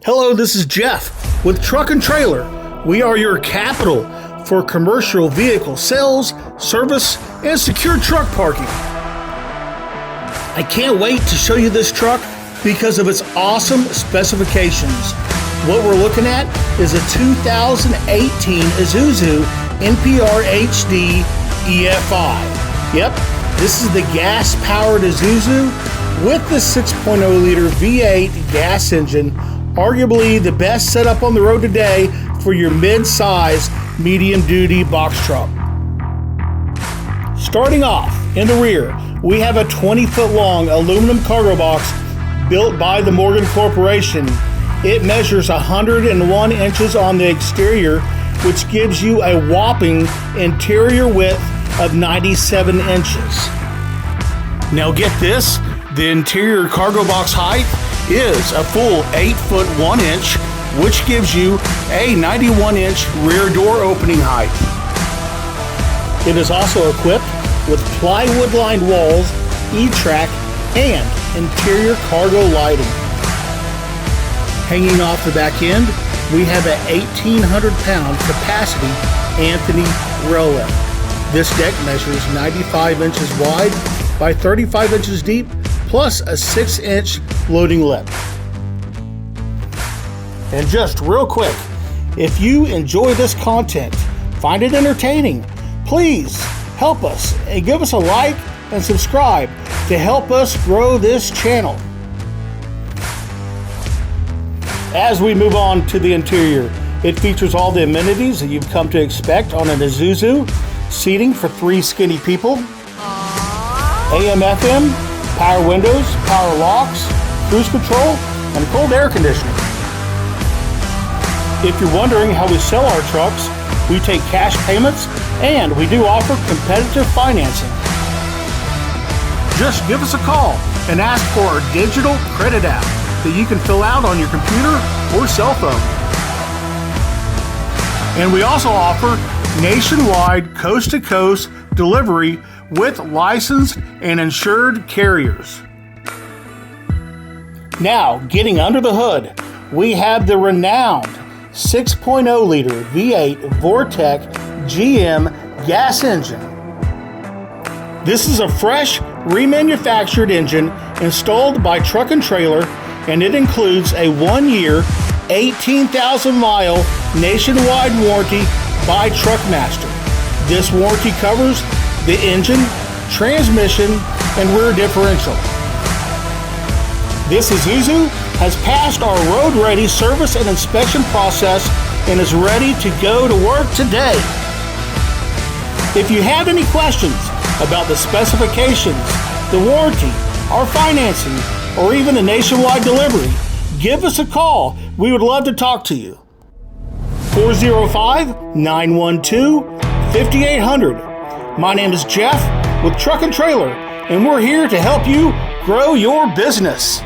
Hello, this is Jeff with Truck and Trailer. We are your capital for commercial vehicle sales, service, and secure truck parking. I can't wait to show you this truck because of its awesome specifications. What we're looking at is a 2018 ISUZU NPR-HD EFI. Yep, this is the gas-powered ISUZU with the 6.0-liter V8 gas engine, arguably the best setup on the road today for your mid-size, medium-duty box truck. Starting off, in the rear, we have a 20-foot-long aluminum cargo box built by the Morgan Corporation. It measures 101 inches on the exterior, which gives you a whopping interior width of 97 inches. Now get this, the interior cargo box height is a full 8 foot 1 inch, which gives you a 91 inch rear door opening height. It is also equipped with plywood lined walls, E-track, and interior cargo lighting. Hanging off the back end, we have an 1,800 pound capacity Anthony rail lift. This deck measures 95 inches wide by 35 inches deep, plus a 6-inch loading lip. And just real quick, if you enjoy this content, find it entertaining, please help us and give us a like and subscribe to help us grow this channel. As we move on to the interior, it features all the amenities that you've come to expect on an ISUZU: seating for 3 skinny people, AM/FM, power windows, power locks, cruise control, and cold air conditioning. If you're wondering how we sell our trucks, we take cash payments and we do offer competitive financing. Just give us a call and ask for our digital credit app that you can fill out on your computer or cell phone. And we also offer nationwide coast-to-coast delivery with licensed and insured carriers. Now, getting under the hood, we have the renowned 6.0-liter V8 Vortec GM gas engine. This is a fresh, remanufactured engine installed by Truck and Trailer, and it includes a 1-year, 18,000-mile nationwide warranty by Promaster. This warranty covers the engine, transmission, and rear differential. This ISUZU has passed our road-ready service and inspection process and is ready to go to work today. If you have any questions about the specifications, the warranty, our financing, or even the nationwide delivery, give us a call. We would love to talk to you. 405-912-5800. My name is Jeff with Truck and Trailer, and we're here to help you grow your business.